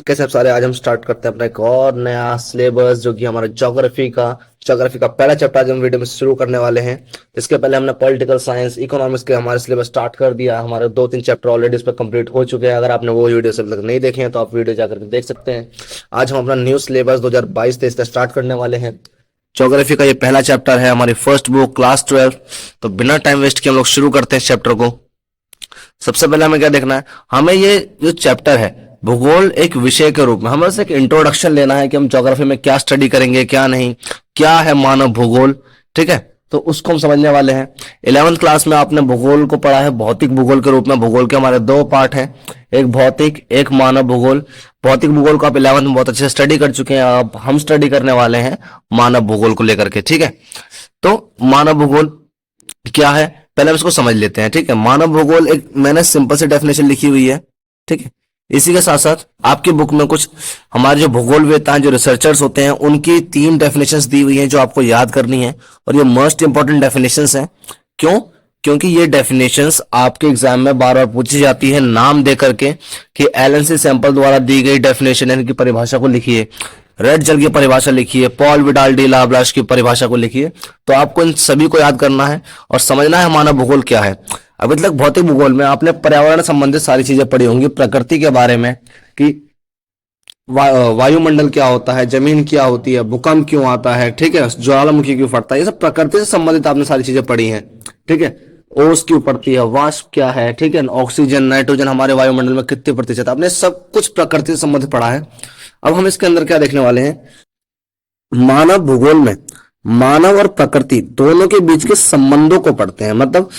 कैसे आप सारे। आज हम स्टार्ट करते हैं अपना एक और नया सिलेबस जो कि हमारा ज्योग्राफी का पहला चैप्टर आज हम वीडियो में शुरू करने वाले हैं। इसके पहले हमने पॉलिटिकल साइंस इकोनॉमिक्स के हमारे सिलेबस स्टार्ट कर दिया। हमारे 2-3 चैप्टर ऑलरेडी इस पर कंप्लीट हो चुके हैं। अगर आपने वो वीडियो से अभी तक नहीं देखे हैं तो आप वीडियो जाकर के देख सकते हैं। आज हम अपना न्यू सिलेबस 2022-23 से स्टार्ट करने वाले हैं। ज्योग्राफी का ये पहला चैप्टर है, हमारी फर्स्ट बुक क्लास 12। तो बिना टाइम वेस्ट किए हम लोग शुरू करते हैं इस चैप्टर को। सबसे पहले हमें क्या देखना है, हमें ये जो चैप्टर है भूगोल एक विषय के रूप में हमें बस एक इंट्रोडक्शन लेना है कि हम ज्योग्राफी में क्या स्टडी करेंगे क्या नहीं, क्या है मानव भूगोल। ठीक है, तो उसको हम समझने वाले हैं। 11th क्लास में आपने भूगोल को पढ़ा है भौतिक भूगोल के रूप में। भूगोल के हमारे 2 पार्ट हैं, एक भौतिक एक मानव भूगोल। भौतिक भूगोल को आप 11th में बहुत अच्छे से स्टडी कर चुके हैं। अब हम स्टडी करने वाले हैं मानव भूगोल को लेकर के। ठीक है, तो मानव भूगोल क्या है पहले हम इसको समझ लेते हैं। ठीक है, मानव भूगोल एक मैंने सिंपल सी डेफिनेशन लिखी हुई है। ठीक है, इसी के साथ साथ आपकी बुक में कुछ हमारे जो भूगोलवेत्ता हैं जो रिसर्चर्स होते हैं उनकी 3 डेफिनेशंस दी हुई हैं जो आपको याद करनी है। और ये मोस्ट इंपॉर्टेंट डेफिनेशंस हैं। क्यों? क्योंकि ये डेफिनेशंस आपके एग्जाम में बार बार पूछी जाती है नाम दे करके कि एलन सी सैंपल द्वारा दी गई डेफिनेशन है, इनकी परिभाषा को लिखिए। रेड जेल की परिभाषा लिखिए, पॉल विडाल डी लाब्लाश की परिभाषा को लिखिए। तो आपको इन सभी को याद करना है और समझना है मानव भूगोल क्या है। अभी तक भौतिक भूगोल में आपने पर्यावरण संबंधित सारी चीजें पढ़ी होंगी, प्रकृति के बारे में कि वायुमंडल क्या होता है, जमीन क्या होती है, भूकंप क्यों आता है, ठीक है, ज्वालामुखी क्यों फटता है, ये सब प्रकृति से संबंधित आपने सारी चीजें पढ़ी हैं। ठीक है, ओस क्यों पड़ती है, वाष्प क्या है, ठीक है, ऑक्सीजन नाइट्रोजन हमारे वायुमंडल में कितने प्रतिशत, आपने सब कुछ प्रकृति से संबंधित पढ़ा है। अब हम इसके अंदर क्या देखने वाले हैं, मानव भूगोल में मानव और प्रकृति दोनों के बीच के संबंधों को पढ़ते हैं। मतलब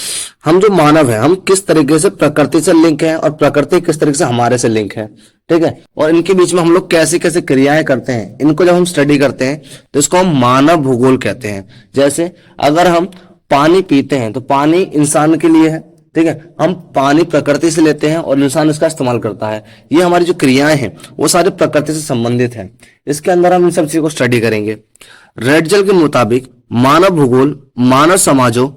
हम जो मानव है हम किस तरीके से प्रकृति से लिंक है और प्रकृति किस तरीके से हमारे से लिंक है। ठीक है, और इनके बीच में हम लोग कैसे कैसे क्रियाएं करते हैं, इनको जब हम स्टडी करते हैं तो इसको हम मानव भूगोल कहते हैं। जैसे अगर हम पानी पीते हैं तो पानी इंसान के लिए है। ठीक है, हम पानी प्रकृति से लेते हैं और इंसान इसका इस्तेमाल करता है। ये हमारी जो क्रियाएं हैं वो सारी प्रकृति से संबंधित है। इसके अंदर हम इन सब चीजों को स्टडी करेंगे। रेड जेल के मुताबिक मानव भूगोल मानव समाजों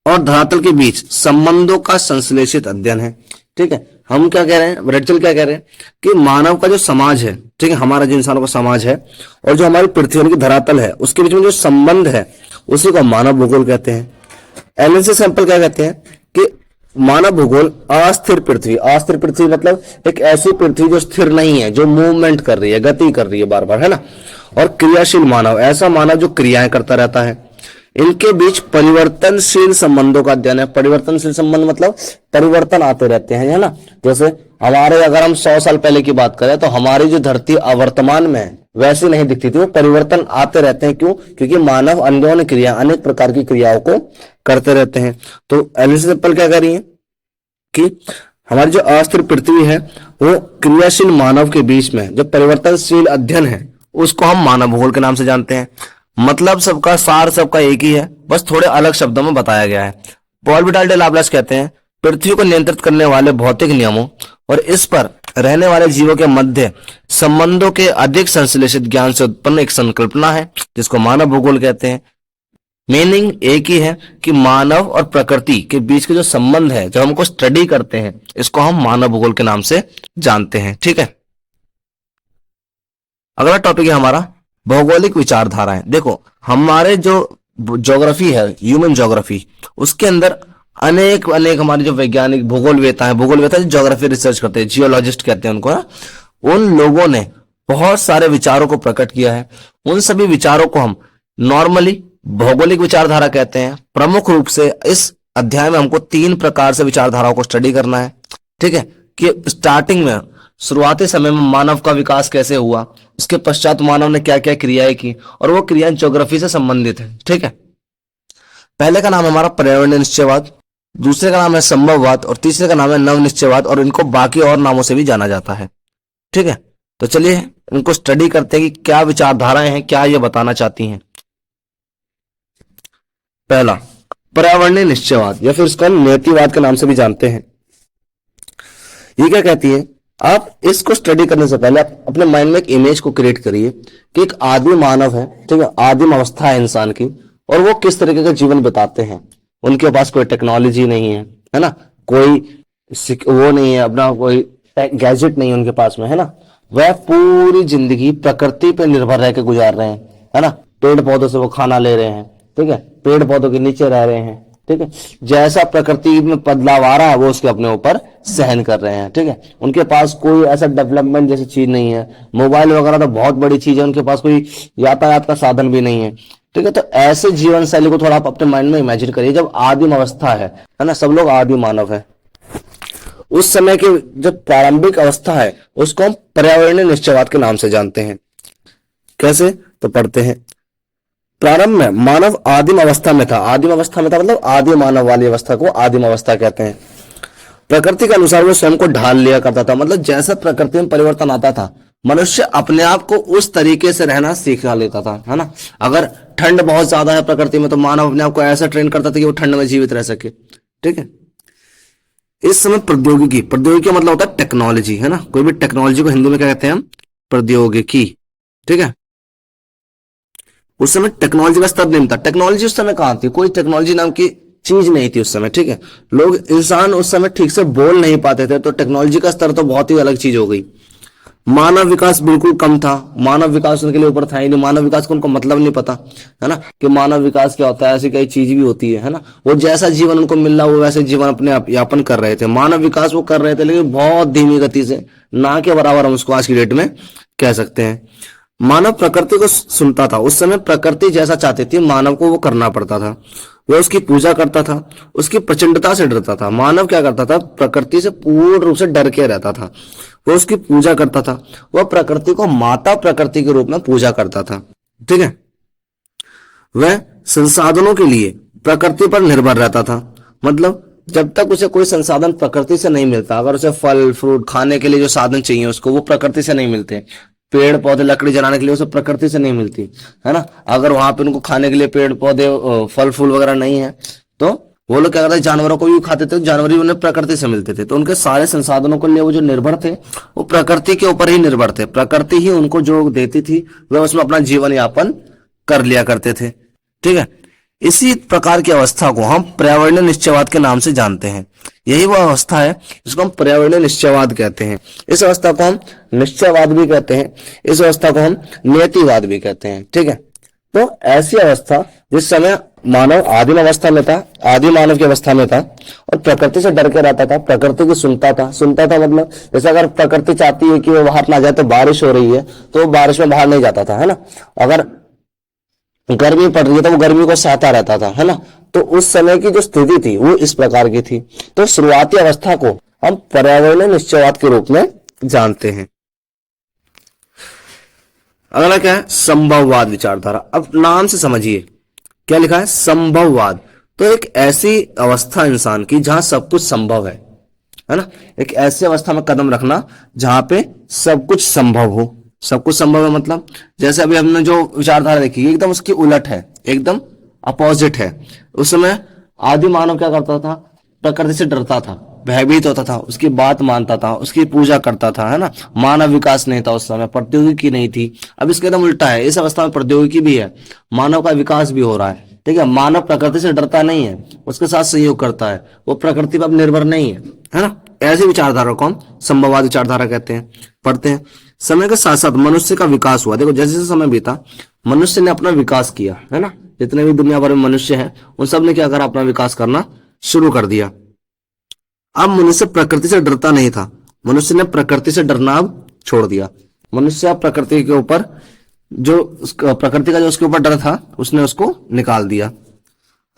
और धरातल के बीच संबंधों का संश्लेषित अध्ययन है। ठीक है, हम क्या कह रहे हैं, रेड जेल क्या कह रहे हैं कि मानव का जो समाज है, ठीक है, हमारा जो इंसानों का समाज है और जो हमारी पृथ्वी की धरातल है उसके बीच में जो संबंध है उसी को मानव भूगोल कहते हैं। एलन सी सैंपल क्या कहते हैं कि मानव भूगोल अस्थिर पृथ्वी, अस्थिर पृथ्वी मतलब एक ऐसी पृथ्वी जो स्थिर नहीं है, जो मूवमेंट कर रही है, गति कर रही है बार बार, है ना। और क्रियाशील मानव, ऐसा मानव जो क्रियाएं करता रहता है। इनके बीच परिवर्तनशील संबंधों का अध्ययन है। परिवर्तनशील संबंध मतलब परिवर्तन आते रहते हैं, है ना। जैसे हमारे अगर हम 100 साल पहले की बात करें तो हमारी जो धरती अवर्तमान में है वैसी नहीं दिखती थी, वो परिवर्तन आते रहते हैं। क्यों? क्योंकि मानव अन्योन्य क्रिया अनेक प्रकार की क्रियाओं को करते रहते हैं। तो एलन सी सैंपल क्या कर रही है कि हमारी जो अस्थिर पृथ्वी है वो क्रियाशील मानव के बीच में जो परिवर्तनशील अध्ययन है उसको हम मानव भूगोल के नाम से जानते हैं। मतलब सबका सार सबका एक ही है, बस थोड़े अलग शब्दों में बताया गया है। पॉल विडाल डे लाब्लास कहते हैं पृथ्वी को नियंत्रित करने वाले भौतिक नियमों और इस पर रहने वाले जीवों के मध्य संबंधों के अधिक संश्लेषित ज्ञान से उत्पन्न एक संकल्पना है जिसको मानव भूगोल कहते हैं। मीनिंग एक ही है कि मानव और प्रकृति के बीच के जो संबंध है जो हमको स्टडी करते हैं इसको हम मानव भूगोल के नाम से जानते हैं। ठीक है, अगला टॉपिक है हमारा भौगोलिक विचारधाराएं। देखो हमारे जो ज्योग्राफी है, ह्यूमन ज्योग्राफी, उसके अंदर अनेक अनेक हमारे जो वैज्ञानिक भूगोलवेत्ता हैं, भूगोलवेत्ता जो ज्योग्राफी रिसर्च करते हैं, जियोलॉजिस्ट कहते हैं उनको ना, उन लोगों ने बहुत सारे विचारों को प्रकट किया है। उन सभी विचारों को हम नॉर्मली भौगोलिक विचारधारा कहते हैं। प्रमुख रूप से इस अध्याय में हमको 3 प्रकार से विचारधाराओं को स्टडी करना है। ठीक है, कि स्टार्टिंग में शुरुआती समय में मानव का विकास कैसे हुआ, उसके पश्चात मानव ने क्या क्या क्रियाएं की और वो क्रियाएं ज्योग्राफी से संबंधित है। ठीक है, पहले का नाम हमारा पर्यावरणीय निश्चयवाद, दूसरे का नाम है संभववाद और तीसरे का नाम है नव निश्चयवाद और इनको बाकी और नामों से भी जाना जाता है। ठीक है, तो चलिए इनको स्टडी करते हैं कि क्या विचारधाराएं हैं, क्या ये बताना चाहती हैं। पहला पर्यावरणीय निश्चयवाद या फिर इसको हम नियतिवाद के नाम से भी जानते हैं। ये क्या कहती है, आप इसको स्टडी करने से पहले आप अपने माइंड में एक इमेज को क्रिएट करिए कि एक आदि मानव है, ठीक है, आदिम अवस्था है इंसान की, और वो किस तरीके का जीवन बिताते हैं। उनके पास कोई टेक्नोलॉजी नहीं है ना, कोई वो नहीं है, अपना कोई गैजेट नहीं है उनके पास में, है ना। वह पूरी जिंदगी प्रकृति पे निर्भर रह के गुजार रहे हैं, है ना। पेड़ पौधों से वो खाना ले रहे हैं, ठीक है, पेड़ पौधों के नीचे रह रहे हैं, ठीक है। जैसा प्रकृति में बदलाव आ रहा है वो उसके अपने ऊपर सहन कर रहे हैं, ठीक है। उनके पास कोई ऐसा डेवलपमेंट जैसी चीज नहीं है, मोबाइल वगैरह तो बहुत बड़ी चीज है, उनके पास कोई यातायात का साधन भी नहीं है, ठीक है। तो ऐसे जीवन शैली को थोड़ा आप अपने माइंड में इमेजिन करिए जब आदिम अवस्था है ना, सब लोग आदि मानव है। उस समय की जो प्रारंभिक अवस्था है उसको हम पर्यावरणीय निश्चयवाद के नाम से जानते हैं। कैसे, तो पढ़ते हैं। प्रारंभ में मानव आदिम अवस्था में था, आदिम अवस्था में था मतलब आदि मानव वाली अवस्था को आदिम अवस्था कहते हैं। प्रकृति के अनुसार वो स्वयं को ढाल लिया करता था, मतलब जैसा प्रकृति में परिवर्तन आता था मनुष्य अपने आप को उस तरीके से रहना सीखा लेता था, है ना। अगर ठंड बहुत ज्यादा है प्रकृति में तो मानव अपने आप को ऐसा ट्रेन करता था कि वो ठंड में जीवित रह सके, ठीक है। इस समय प्रौद्योगिकी, प्रौद्योगिकी मतलब होता है टेक्नोलॉजी, है ना। कोई भी टेक्नोलॉजी को हिंदी में क्या कहते हैं हम, प्रौद्योगिकी, ठीक है। उस समय टेक्नोलॉजी का स्तर नहीं था, टेक्नोलॉजी उस समय कहां थी, कोई टेक्नोलॉजी नाम की चीज नहीं थी उस समय, ठीक है। लोग इंसान उस समय ठीक से बोल नहीं पाते थे, तो टेक्नोलॉजी का स्तर तो बहुत ही अलग चीज हो गई। मानव विकास बिल्कुल कम था, मानव विकास उनके लिए ऊपर था ही नहीं, मानव विकास को उनको मतलब नहीं पता, है ना, कि मानव विकास क्या होता है, ऐसी कई चीज भी होती है ना। वो जैसा जीवन उनको मिल रहा वो वैसे जीवन अपने यापन कर रहे थे, मानव विकास वो कर रहे थे लेकिन बहुत धीमी गति से, ना के बराबर हम उसको आज की डेट में कह सकते हैं। मानव प्रकृति को सुनता था, उस समय प्रकृति जैसा चाहती थी मानव को वो करना पड़ता था, वह उसकी पूजा करता था, उसकी प्रचंडता से डरता था। मानव क्या करता था, प्रकृति से पूर्ण रूप से डर के रहता था, वह उसकी पूजा करता था, वह प्रकृति को माता प्रकृति के रूप में पूजा करता था, ठीक है। वह संसाधनों के लिए प्रकृति पर निर्भर रहता था, मतलब जब तक उसे कोई संसाधन प्रकृति से नहीं मिलता, अगर उसे फल फ्रूट खाने के लिए जो साधन चाहिए उसको, वो प्रकृति से नहीं मिलते, पेड़ पौधे लकड़ी जलाने के लिए उसे प्रकृति से नहीं मिलती, है ना। अगर वहां पे उनको खाने के लिए पेड़ पौधे फल फूल वगैरह नहीं है तो वो लोग क्या करते, जानवरों को भी खाते थे, जानवर भी उन्हें प्रकृति से मिलते थे। तो उनके सारे संसाधनों के लिए वो जो निर्भर थे वो प्रकृति के ऊपर ही निर्भर थे, प्रकृति ही उनको जो देती थी वह उसमें अपना जीवन यापन कर लिया करते थे, ठीक है। इसी प्रकार की अवस्था को हम पर्यावरणीय निश्चयवाद के नाम से जानते हैं। यही वो अवस्था है जिसको हम पर्यावरणीय निश्चयवाद कहते हैं। इस अवस्था को हम निश्चयवाद भी कहते हैं, इस अवस्था को हम नियतिवाद भी कहते हैं, ठीक है। तो ऐसी अवस्था जिस समय मानव आदिम अवस्था में था, आदि मानव की अवस्था में था और प्रकृति से डर के रहता था, प्रकृति को सुनता था मतलब जैसे अगर प्रकृति चाहती है कि वो बाहर ना जाए, तो बारिश हो रही है तो बारिश में बाहर नहीं जाता था, है ना। अगर गर्मी पड़ रही है तो वो गर्मी को सहता रहता था, है ना। तो उस समय की जो स्थिति थी वो इस प्रकार की थी। तो शुरुआती अवस्था को हम पर्यावरणीय निश्चयवाद के रूप में जानते हैं। अगला क्या है, संभववाद विचारधारा। अब नाम से समझिए क्या लिखा है, संभववाद। तो एक ऐसी अवस्था इंसान की जहां सब कुछ संभव है ना। एक ऐसी अवस्था में कदम रखना जहां पे सब कुछ संभव हो। सब कुछ संभव है मतलब जैसे अभी हमने जो विचारधारा देखी एकदम उसकी उलट है, एकदम अपोजिट है। उस समय आदि मानव क्या करता था, प्रकृति से डरता था, भयभीत होता था, उसकी बात मानता था, उसकी पूजा करता था, है ना। मानव विकास नहीं था उस समय, प्रौद्योगिकी नहीं थी। अब इसके एकदम उल्टा है, इस अवस्था में प्रौद्योगिकी भी है, मानव का विकास भी हो रहा है, ठीक है। मानव प्रकृति से डरता नहीं है, उसके साथ सहयोग करता है, वो प्रकृति पर अब निर्भर नहीं है ना। ऐसी विचारधारा को हम संभववाद विचारधारा कहते हैं। पढ़ते हैं। समय के साथ साथ मनुष्य का विकास हुआ। देखो जैसे जैसे समय बीता मनुष्य ने अपना विकास किया, है ना। जितने भी दुनिया भर में मनुष्य हैं उन सब ने क्या करा, अपना विकास करना शुरू कर दिया। अब मनुष्य प्रकृति से डरता नहीं था, मनुष्य ने प्रकृति से डरना अब छोड़ दिया। मनुष्य अब प्रकृति के ऊपर जो प्रकृति का जो उसके ऊपर डर था उसने उसको निकाल दिया।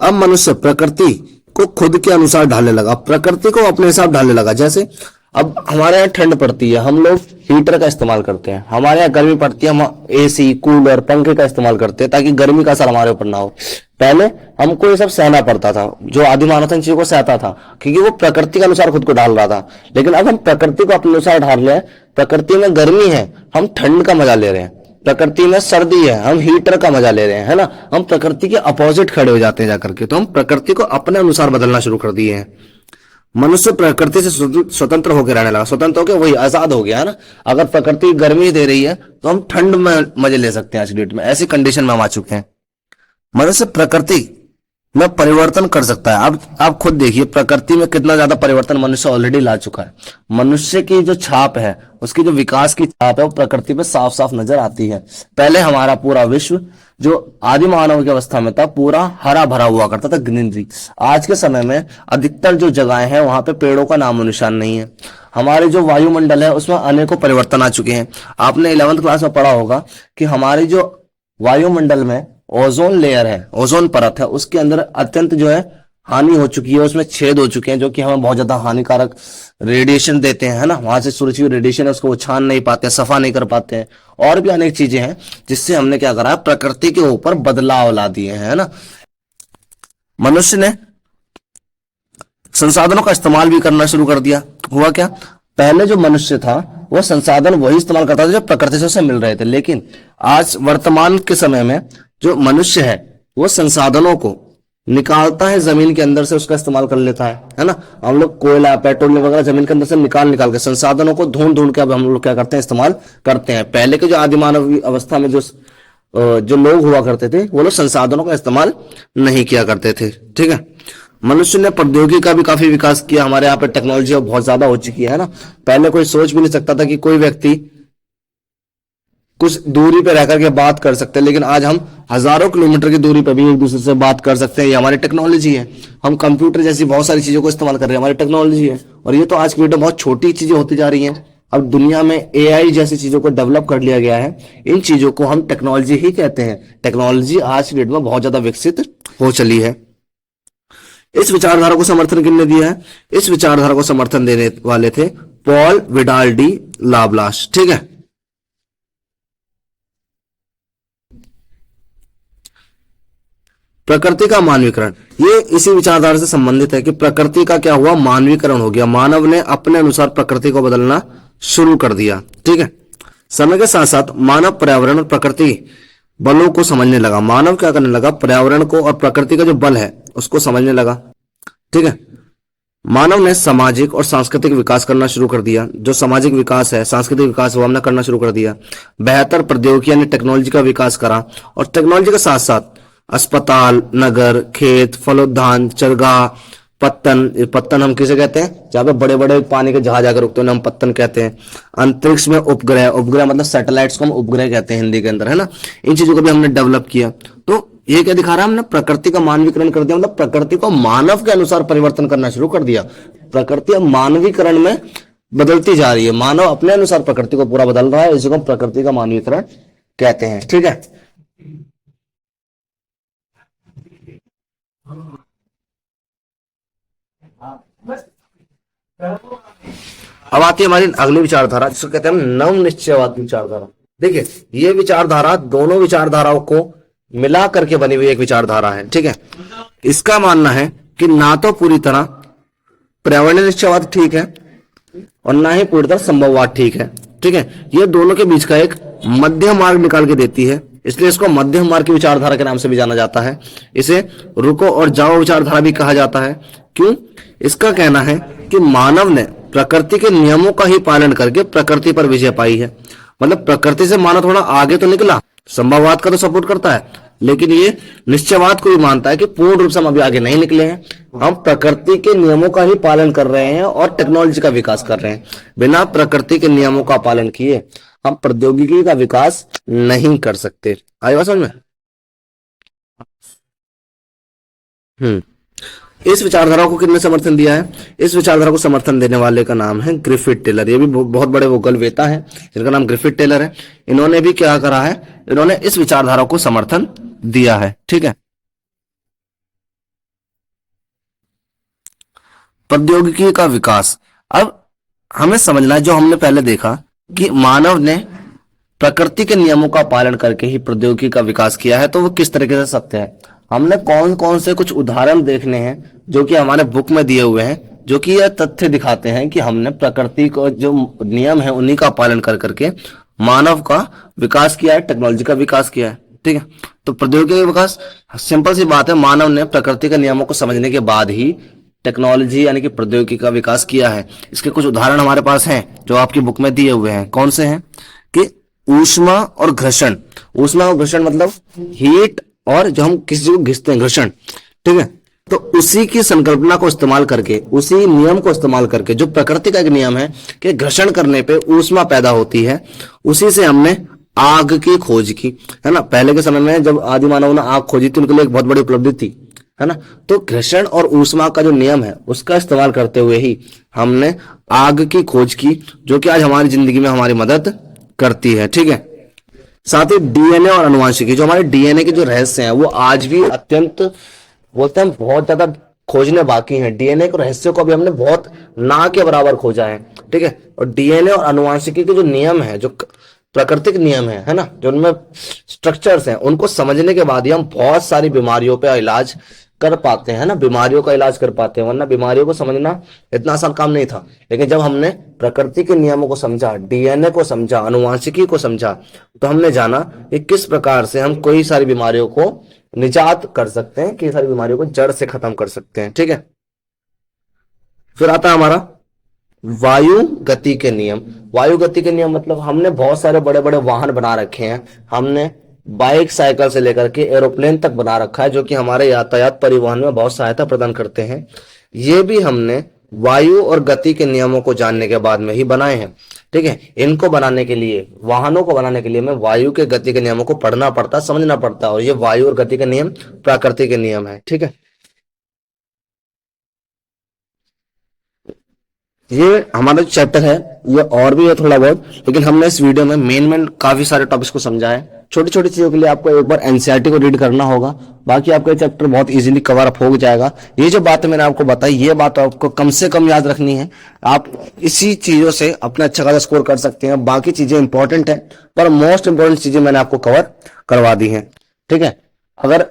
अब मनुष्य प्रकृति को खुद के अनुसार ढालने लगा, प्रकृति को अपने हिसाब ढालने लगा। जैसे अब हमारे यहाँ ठंड पड़ती है, हम लोग हीटर का इस्तेमाल करते हैं, हमारे यहाँ गर्मी पड़ती है, हम एसी कूलर पंखे का इस्तेमाल करते हैं ताकि गर्मी का असर हमारे ऊपर ना हो। पहले हमको ये सब सहना पड़ता था, जो आदि मानव था इन चीजों को सहता था क्योंकि वो प्रकृति के अनुसार खुद को ढाल रहा था। लेकिन अब हम प्रकृति को अपने अनुसार ढाल रहे हैं। प्रकृति में गर्मी है, हम ठंड का मजा ले रहे हैं, प्रकृति में सर्दी है, हम हीटर का मजा ले रहे हैं, है ना। हम प्रकृति के अपोजिट खड़े हो जाते हैं जाकर के। तो हम प्रकृति को अपने अनुसार बदलना शुरू कर दिए हैं। मनुष्य प्रकृति से स्वतंत्र होकर रहने लगा, स्वतंत्र होकर वही आजाद हो गया, है ना। अगर प्रकृति गर्मी दे रही है तो हम ठंड में मजे ले सकते हैं आज की डेट में, ऐसी कंडीशन में हम आ चुके हैं। मनुष्य प्रकृति में परिवर्तन कर सकता है। अब आप खुद देखिए प्रकृति में कितना ज्यादा परिवर्तन मनुष्य ऑलरेडी ला चुका है। मनुष्य की जो छाप है, उसकी जो विकास की छाप है, वो प्रकृति में साफ साफ नजर आती है। पहले हमारा पूरा विश्व जो आदि मानव की अवस्था में था, पूरा हरा भरा हुआ करता था, ग्रीनरी। आज के समय में अधिकतर जो जगहें हैं वहां पे पेड़ों का नामो निशान नहीं है। हमारे जो वायुमंडल है उसमें अनेकों परिवर्तन आ चुके हैं। आपने 11वीं क्लास में पढ़ा होगा कि हमारी जो वायुमंडल में ओजोन लेयर है, ओजोन परत है, उसके अंदर अत्यंत जो है हानि हो चुकी है, उसमें छेद हो चुके हैं जो कि हमें बहुत ज्यादा हानिकारक रेडिएशन देते हैं, है ना। वहां से सूरज की रेडिएशन है उसको वो छान नहीं पाते, सफा नहीं कर पाते हैं, और भी अनेक चीजें हैं जिससे हमने क्या करा है, प्रकृति के ऊपर बदलाव ला दिए हैं, है ना। मनुष्य ने संसाधनों का इस्तेमाल भी करना शुरू कर दिया। हुआ क्या, पहले जो मनुष्य था वो संसाधन वही इस्तेमाल करता था जो प्रकृति से उसे मिल रहे थे, लेकिन आज वर्तमान के समय में जो मनुष्य है वो संसाधनों को निकालता है जमीन के अंदर से, उसका इस्तेमाल कर लेता है ना। हम लोग कोयला, पेट्रोलियम वगैरह जमीन के अंदर से निकाल के संसाधनों को ढूंढ ढूंढ के अब हम लोग क्या करते हैं, इस्तेमाल करते हैं। पहले के जो आदि मानव अवस्था में जो लोग हुआ करते थे, वो लोग संसाधनों का इस्तेमाल नहीं किया करते थे, ठीक है। मनुष्य ने प्रौद्योगिकी का भी काफी विकास किया। हमारे यहाँ पे टेक्नोलॉजी बहुत ज्यादा हो चुकी है ना। पहले कोई सोच भी नहीं सकता था कि कोई व्यक्ति कुछ दूरी पे रह करके बात कर सकते हैं, लेकिन आज हम हजारों किलोमीटर की दूरी पे भी एक दूसरे से बात कर सकते हैं। ये हमारी टेक्नोलॉजी है। हम कंप्यूटर जैसी बहुत सारी चीजों को इस्तेमाल कर रहे हैं, हमारी टेक्नोलॉजी है। और ये तो आज की डेट में बहुत छोटी चीजें होती जा रही हैं। अब दुनिया में एआई जैसी चीजों को डेवलप कर लिया गया है। इन चीजों को हम टेक्नोलॉजी ही कहते हैं। टेक्नोलॉजी आज की डेट में बहुत ज्यादा विकसित हो चली है। इस विचारधारा को समर्थन किसने दिया है? इस विचारधारा को समर्थन देने वाले थे पॉल विडाल डी लाब्लाश, ठीक है। प्रकृति का मानवीकरण, ये इसी विचारधारा से संबंधित है कि प्रकृति का क्या हुआ, मानवीकरण हो गया। मानव ने अपने अनुसार प्रकृति को बदलना शुरू कर दिया, ठीक है। समय के साथ साथ मानव पर्यावरण और प्रकृति बलों को समझने लगा। मानव क्या करने लगा, पर्यावरण को और प्रकृति का जो बल है उसको समझने लगा, ठीक है। मानव ने सामाजिक और सांस्कृतिक विकास करना शुरू कर दिया। जो सामाजिक विकास है, सांस्कृतिक विकास वो हमने करना शुरू कर दिया। बेहतर प्रौद्योगिकी यानी टेक्नोलॉजी का विकास करा, और टेक्नोलॉजी के साथ साथ अस्पताल, नगर, खेत, फलोद्यान, चरगाह, पत्तन हम किसे कहते हैं, जहां पे बड़े बड़े पानी के जहाज आकर रुकते हैं, हम पत्तन कहते हैं। अंतरिक्ष में उपग्रह, उपग्रह मतलब सैटेलाइट्स को हम उपग्रह कहते हैं हिंदी के अंदर, है ना। इन चीजों को भी हमने डेवलप किया। तो ये क्या दिखा रहा है, हमने प्रकृति का मानवीकरण कर दिया, मतलब प्रकृति को मानव के अनुसार परिवर्तन करना शुरू कर दिया। प्रकृति अब मानवीकरण में बदलती जा रही है। मानव अपने अनुसार प्रकृति को पूरा बदल रहा है, इसी को प्रकृति का मानवीकरण कहते हैं, ठीक है। अब आती है हमारी अगली विचारधारा, जिसको कहते हैं हम नव निश्चयवाद विचारधारा। देखिए, ये विचारधारा दोनों विचारधाराओं को मिला करके बनी हुई एक विचारधारा है, ठीक है। इसका मानना है कि ना तो पूरी तरह पर्यावरणीय निश्चयवाद ठीक है और ना ही पूरी तरह संभववाद ठीक है, ठीक है। ये दोनों के बीच का एक मध्य मार्ग निकाल के देती है, इसलिए इसको मध्यम मार्ग की विचारधारा के नाम से भी जाना जाता है। इसे रुको और जाओ विचारधारा भी कहा जाता है। क्यों? इसका कहना है कि मानव ने प्रकृति के नियमों का ही पालन करके प्रकृति पर विजय पाई है। मतलब प्रकृति से मानव थोड़ा आगे तो निकला, संभववाद का तो सपोर्ट करता है, लेकिन ये निश्चयवाद को भी मानता है कि पूर्ण रूप से हम अभी आगे नहीं निकले हैं। हम प्रकृति के नियमों का ही पालन कर रहे हैं और टेक्नोलॉजी का विकास कर रहे हैं। बिना प्रकृति के नियमों का पालन किए हम प्रौद्योगिकी का विकास नहीं कर सकते। आई बात समझ में? इस विचारधारा को किसने समर्थन दिया है? इस विचारधारा को समर्थन देने वाले का नाम है ग्रिफिथ टेलर। ये भी बहुत बड़े भूगोलवेता हैं जिनका नाम ग्रिफिथ टेलर है। इन्होंने भी क्या करा है, इन्होंने इस विचारधारा को समर्थन दिया है, ठीक है। प्रौद्योगिकी का विकास, अब हमें समझना है, जो हमने पहले देखा कि मानव ने प्रकृति के नियमों का पालन करके ही प्रौद्योगिकी का विकास किया है, तो वो किस तरीके से सत्य है। हमने कौन कौन से कुछ उदाहरण देखने हैं जो कि हमारे बुक में दिए हुए हैं, जो कि यह तथ्य दिखाते हैं कि हमने प्रकृति को जो नियम है उन्हीं का पालन कर करके मानव का विकास किया है, टेक्नोलॉजी का विकास किया है, ठीक है। तो प्रौद्योगिकी का विकास सिंपल सी बात है, मानव ने प्रकृति के नियमों को समझने के बाद ही टेक्नोलॉजी यानी कि प्रौद्योगिकी का विकास किया है। इसके कुछ उदाहरण हमारे पास हैं जो आपकी बुक में दिए हुए हैं। कौन से हैं कि ऊष्मा और घर्षण। ऊष्मा और घर्षण मतलब हीट, और जो हम किसी को घिसते हैं, घर्षण, ठीक है। तो उसी की संकल्पना को इस्तेमाल करके, उसी नियम को इस्तेमाल करके, जो प्रकृति का एक नियम है कि घर्षण करने पे ऊष्मा पैदा होती है, उसी से हमने आग की खोज की, है ना। पहले के समय में जब आदि मानव ने आग खोजी थी, उनके लिए एक बहुत बड़ी उपलब्धि थी, है ना। तो घर्षण और ऊष्मा का जो नियम है उसका इस्तेमाल करते हुए ही हमने आग की खोज की, जो कि आज हमारी जिंदगी में हमारी मदद करती है, ठीक है। साथ ही डीएनए और अनुवांशिकी, जो हमारे डीएनए के जो रहस्य हैं वो आज भी अत्यंत, बोलते हैं बहुत ज्यादा खोजने बाकी हैं। डीएनए के रहस्य को भी हमने बहुत ना के बराबर खोजा है, ठीक है। और डीएनए और अनुवांशिकी के जो नियम है, जो प्राकृतिक नियम है ना, जो उनमें स्ट्रक्चर्स हैं, उनको समझने के बाद ही हम बहुत सारी बीमारियों पे इलाज कर पाते हैं ना, बीमारियों का इलाज कर पाते हैं। वरना बीमारियों को समझना इतना आसान काम नहीं था। लेकिन जब हमने प्रकृति के नियमों को समझा, डीएनए को समझा, अनुवांशिकी को समझा, तो हमने जाना कि किस प्रकार से हम कोई सारी बीमारियों को निजात कर सकते हैं, कई सारी बीमारियों को जड़ से खत्म कर सकते हैं, ठीक है। फिर आता है हमारा वायु गति के नियम। वायु गति के नियम मतलब हमने बहुत सारे बड़े बड़े वाहन बना रखे हैं, हमने बाइक साइकिल से लेकर के एरोप्लेन तक बना रखा है, जो कि हमारे यातायात परिवहन में बहुत सहायता प्रदान करते हैं। ये भी हमने वायु और गति के नियमों को जानने के बाद में ही बनाए हैं, ठीक है। इनको बनाने के लिए, वाहनों को बनाने के लिए हमें वायु के गति के नियमों को पढ़ना पड़ता, समझना पड़ता, और ये वायु और गति के नियम प्रकृति के नियम है, ठीक है। ये हमारा जो चैप्टर है ये और भी है थोड़ा बहुत, लेकिन हमने इस वीडियो में मेन काफी सारे टॉपिक्स को समझा है। छोटी छोटी चीजों के लिए आपको एक बार एनसीईआरटी को रीड करना होगा, बाकी आपका चैप्टर बहुत इजीली कवर अप हो जाएगा। ये जो बातें मैंने आपको बताई, ये बात आपको कम से कम याद रखनी है। आप इसी चीजों से अपना अच्छा खासा स्कोर कर सकते हैं। बाकी चीजें इंपॉर्टेंट है, पर मोस्ट इंपॉर्टेंट चीजें मैंने आपको कवर करवा दी है, ठीक है। अगर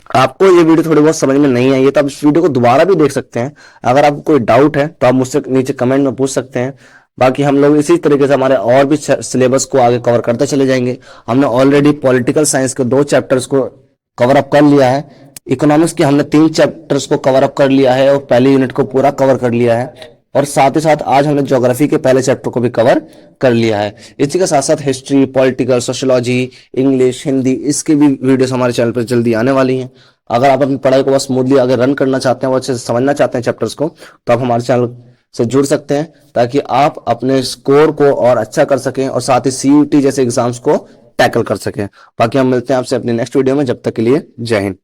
आपको ये वीडियो थोड़ी बहुत समझ में नहीं आई है तो आप इस वीडियो को दोबारा भी देख सकते हैं। अगर आपको कोई डाउट है तो आप मुझसे नीचे कमेंट में पूछ सकते हैं। बाकी हम लोग इसी तरीके से हमारे और भी सिलेबस को आगे कवर करते चले जाएंगे। हमने ऑलरेडी पॉलिटिकल साइंस के 2 चैप्टर्स को कवर अप कर लिया है, इकोनॉमिक्स के हमने 3 चैप्टर्स को कवर अप कर लिया है और पहली यूनिट को पूरा कवर कर लिया है, और साथ ही साथ आज हमने ज्योग्राफी के पहले चैप्टर को भी कवर कर लिया है। इसी के साथ साथ history, political, sociology, English, Hindi, इसकी भी वीडियोस हमारे चैनल पर जल्दी आने वाली हैं। अगर आप अपनी पढ़ाई को बस स्मूथली आगे रन करना चाहते हैं, वो अच्छे से समझना चाहते हैं चैप्टर्स को, तो आप हमारे चैनल से जुड़ सकते हैं, ताकि आप अपने स्कोर को और अच्छा कर सकें और साथ ही सीयूटी जैसे एग्जाम्स को टैकल कर सकें। बाकी हम मिलते हैं आपसे अपने नेक्स्ट वीडियो में, जब तक के लिए जय हिंद।